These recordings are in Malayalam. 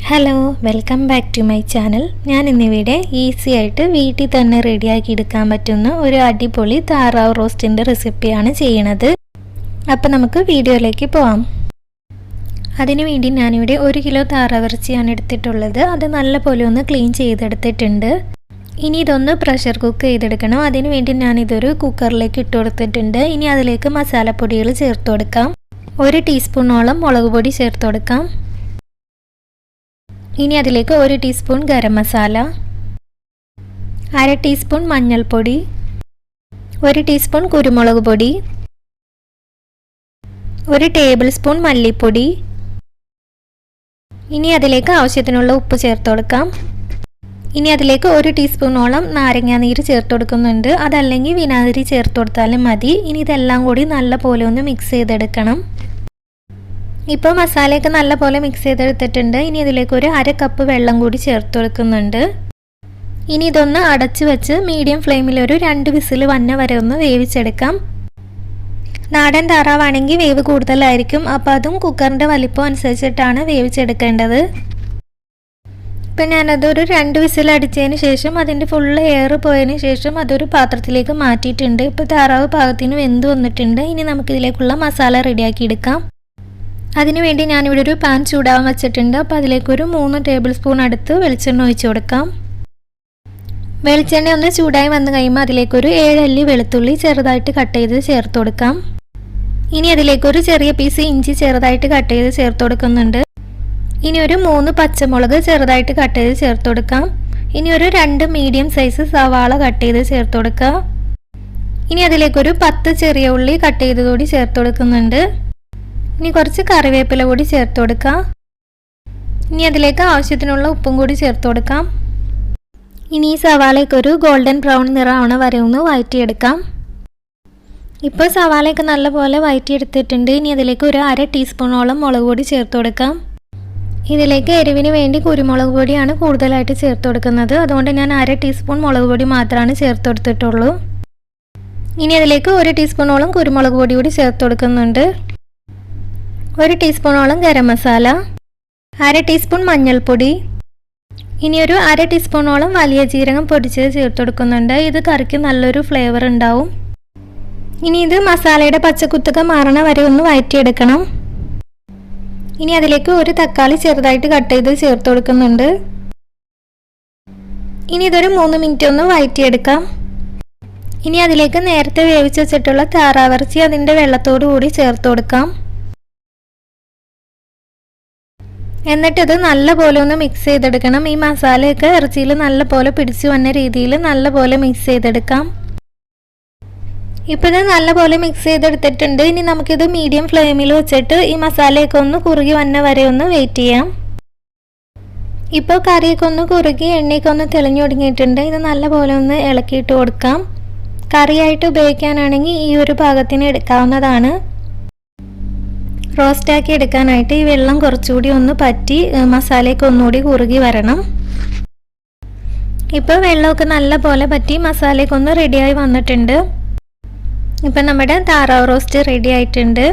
Hello, welcome back to my channel. ഞാൻ ഇന്നിവിടെ ഈസി ആയിട്ട് വീട്ടിൽ തന്നെ റെഡിയാക്കി എടുക്കാൻ പറ്റുന്ന ഒരു അടിപൊളി താറാവ് റോസ്റ്റിൻ്റെ റെസിപ്പിയാണ് ചെയ്യണത്. അപ്പോൾ നമുക്ക് വീഡിയോയിലേക്ക് പോവാം. അതിനുവേണ്ടി ഞാനിവിടെ 1 കിലോ താറാവിറച്ചിയാണ് എടുത്തിട്ടുള്ളത്. അത് നല്ലപോലെ ഒന്ന് ക്ലീൻ ചെയ്തെടുത്തിട്ടുണ്ട്. ഇനി ഇതൊന്ന് പ്രഷർ കുക്ക് ചെയ്തെടുക്കണം. അതിനുവേണ്ടി ഞാനിതൊരു കുക്കറിലേക്ക് ഇട്ട് കൊടുത്തിട്ടുണ്ട്. ഇനി അതിലേക്ക് മസാലപ്പൊടികൾ ചേർത്ത് കൊടുക്കാം. 1 ടീസ്പൂണോളം മുളക് പൊടി ചേർത്ത് കൊടുക്കാം. ഇനി അതിലേക്ക് 1 ടീസ്പൂൺ ഗരം മസാല, 1/2 ടീസ്പൂൺ മഞ്ഞൾപ്പൊടി, 1 ടീസ്പൂൺ കുരുമുളക് പൊടി, 1 ടേബിൾ സ്പൂൺ മല്ലിപ്പൊടി. ഇനി അതിലേക്ക് ആവശ്യത്തിനുള്ള ഉപ്പ് ചേർത്ത് കൊടുക്കാം. ഇനി അതിലേക്ക് 1 ടീസ്പൂണോളം നാരങ്ങാനീര് ചേർത്ത് കൊടുക്കുന്നുണ്ട്. അതല്ലെങ്കിൽ വിനാഗിരി ചേർത്ത് കൊടുത്താലും മതി. ഇനി ഇതെല്ലാം കൂടി നല്ലപോലെ ഒന്ന് മിക്സ് ചെയ്തെടുക്കണം. ഇപ്പോൾ മസാലയൊക്കെ നല്ലപോലെ മിക്സ് ചെയ്തെടുത്തിട്ടുണ്ട്. ഇനി ഇതിലേക്ക് 1/2 കപ്പ് വെള്ളം കൂടി ചേർത്ത് കൊടുക്കുന്നുണ്ട്. ഇനി ഇതൊന്ന് അടച്ചു വെച്ച് മീഡിയം ഫ്ലെയിമിൽ ഒരു 2 വിസിൽ വന്ന വരെ ഒന്ന് വേവിച്ചെടുക്കാം. നാടൻ താറാവാണെങ്കിൽ വേവ് കൂടുതലായിരിക്കും. അപ്പോൾ അതും കുക്കറിൻ്റെ വലിപ്പം അനുസരിച്ചിട്ടാണ് വേവിച്ചെടുക്കേണ്ടത്. ഇപ്പം ഞാനതൊരു 2 വിസിൽ അടിച്ചതിന് ശേഷം അതിൻ്റെ ഫുള്ള് എയർ പോയതിന് ശേഷം അതൊരു പാത്രത്തിലേക്ക് മാറ്റിയിട്ടുണ്ട്. ഇപ്പോൾ താറാവ് പാകത്തിന് വെന്ത് വന്നിട്ടുണ്ട്. ഇനി നമുക്കിതിലേക്കുള്ള മസാല റെഡിയാക്കി എടുക്കാം. അതിനുവേണ്ടി ഞാനിവിടെ ഒരു പാൻ ചൂടാവാൻ വെച്ചിട്ടുണ്ട്. അപ്പോൾ അതിലേക്കൊരു 3 ടേബിൾ സ്പൂൺ അടുത്ത് വെളിച്ചെണ്ണ ഒഴിച്ച് കൊടുക്കാം. വെളിച്ചെണ്ണ ഒന്ന് ചൂടായി വന്നു കഴിയുമ്പോൾ അതിലേക്കൊരു 7 അല്ലി വെളുത്തുള്ളി ചെറുതായിട്ട് കട്ട് ചെയ്ത് ചേർത്ത് കൊടുക്കാം. ഇനി അതിലേക്കൊരു ചെറിയ പീസ് ഇഞ്ചി ചെറുതായിട്ട് കട്ട് ചെയ്ത് ചേർത്ത് കൊടുക്കുന്നുണ്ട്. ഇനി ഒരു 3 പച്ചമുളക് ചെറുതായിട്ട് കട്ട് ചെയ്ത് ചേർത്ത് കൊടുക്കാം. ഇനി ഒരു 2 മീഡിയം സൈസ് സവാള കട്ട് ചെയ്ത് ചേർത്ത് കൊടുക്കാം. ഇനി അതിലേക്കൊരു 10 ചെറിയ ഉള്ളി കട്ട് ചെയ്തതോടി ചേർത്ത് കൊടുക്കുന്നുണ്ട്. ഇനി കുറച്ച് കറിവേപ്പില കൂടി ചേർത്ത് കൊടുക്കാം. ഇനി അതിലേക്ക് ആവശ്യത്തിനുള്ള ഉപ്പും കൂടി ചേർത്ത് കൊടുക്കാം. ഇനി ഈ സവാളയ്ക്ക് ഒരു ഗോൾഡൻ ബ്രൗൺ നിറമാവണ വരെ ഒന്ന് വഴറ്റിയെടുക്കാം. ഇപ്പോൾ സവാളയൊക്കെ നല്ലപോലെ വഴറ്റിയെടുത്തിട്ടുണ്ട്. ഇനി അതിലേക്ക് ഒരു 1/2 ടീസ്പൂണോളം മുളക് പൊടി ചേർത്ത് കൊടുക്കാം. ഇതിലേക്ക് എരിവിന് വേണ്ടി കുരുമുളക് പൊടിയാണ് കൂടുതലായിട്ട് ചേർത്ത് കൊടുക്കുന്നത്. അതുകൊണ്ട് ഞാൻ 1/2 ടീസ്പൂൺ മുളക് പൊടി മാത്രമാണ് ചേർത്ത് കൊടുത്തിട്ടുള്ളൂ. ഇനി അതിലേക്ക് 1 ടീസ്പൂണോളം കുരുമുളക് പൊടി കൂടി ചേർത്ത് കൊടുക്കുന്നുണ്ട്. 1 ടീസ്പൂണോളം ഗരം മസാല, 1/2 ടീസ്പൂൺ മഞ്ഞൾപ്പൊടി. ഇനി ഒരു 1/2 ടീസ്പൂണോളം വലിയ ജീരകം പൊടിച്ചത് ചേർത്ത് കൊടുക്കുന്നുണ്ട്. ഇത് കറിക്ക് നല്ലൊരു ഫ്ലേവർ ഉണ്ടാവും. ഇനി ഇത് മസാലയുടെ പച്ചക്കുത്തൊക്കെ മാറണ വരെ ഒന്ന് വഴറ്റിയെടുക്കണം. ഇനി അതിലേക്ക് 1 തക്കാളി ചെറുതായിട്ട് കട്ട് ചെയ്ത് ചേർത്ത് കൊടുക്കുന്നുണ്ട്. ഇനി ഇതൊരു 3 മിനിറ്റ് ഒന്ന് വഴറ്റിയെടുക്കാം. ഇനി അതിലേക്ക് നേരത്തെ വേവിച്ച് വെച്ചിട്ടുള്ള താറാവിറച്ചി അതിൻ്റെ വെള്ളത്തോടു കൂടി ചേർത്ത് കൊടുക്കാം. എന്നിട്ടിത് നല്ലപോലെ ഒന്ന് മിക്സ് ചെയ്തെടുക്കണം. ഈ മസാലയൊക്കെ ഇറച്ചിയിൽ നല്ലപോലെ പിടിച്ചു വന്ന രീതിയിൽ നല്ലപോലെ മിക്സ് ചെയ്തെടുക്കാം. ഇപ്പോൾ ഇത് നല്ലപോലെ മിക്സ് ചെയ്തെടുത്തിട്ടുണ്ട്. ഇനി നമുക്കിത് മീഡിയം ഫ്ലെയിമിൽ വെച്ചിട്ട് ഈ മസാലയൊക്കെ ഒന്ന് കുറുകി വന്ന വരെ ഒന്ന് വെയിറ്റ് ചെയ്യാം. ഇപ്പോൾ കറിയൊക്കെ ഒന്ന് കുറുകി എണ്ണയൊക്കെ ഒന്ന് തെളിഞ്ഞു തുടങ്ങിയിട്ടുണ്ട്. ഇത് നല്ലപോലെ ഒന്ന് ഇളക്കിയിട്ട് കൊടുക്കാം. കറിയായിട്ട് ഉപയോഗിക്കാനാണെങ്കിൽ ഈ ഒരു പാകത്തിന് എടുക്കാവുന്നതാണ്. റോസ്റ്റാക്കി എടുക്കാനായിട്ട് ഈ വെള്ളം കുറച്ചുകൂടി ഒന്ന് പറ്റി മസാലയൊക്കെ ഒന്നുകൂടി കുറുകി വരണം. ഇപ്പോൾ വെള്ളമൊക്കെ നല്ല പോലെ പറ്റി മസാലയൊക്കെ ഒന്ന് റെഡിയായി വന്നിട്ടുണ്ട്. ഇപ്പം നമ്മുടെ താറാവ് റോസ്റ്റ് റെഡി ആയിട്ടുണ്ട്.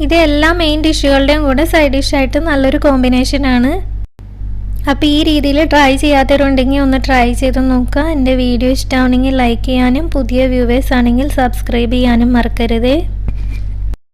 ഇത് എല്ലാ മെയിൻ ഡിഷുകളുടെയും കൂടെ സൈഡ് ഡിഷായിട്ട് നല്ലൊരു കോമ്പിനേഷനാണ്. അപ്പോൾ ഈ രീതിയിൽ ട്രൈ ചെയ്യാത്തവരുണ്ടെങ്കിൽ ഒന്ന് ട്രൈ ചെയ്ത് നോക്കുക. എൻ്റെ വീഡിയോ ഇഷ്ടമാണെങ്കിൽ ലൈക്ക് ചെയ്യാനും പുതിയ വ്യൂവേഴ്സ് ആണെങ്കിൽ സബ്സ്ക്രൈബ് ചെയ്യാനും മറക്കരുത്.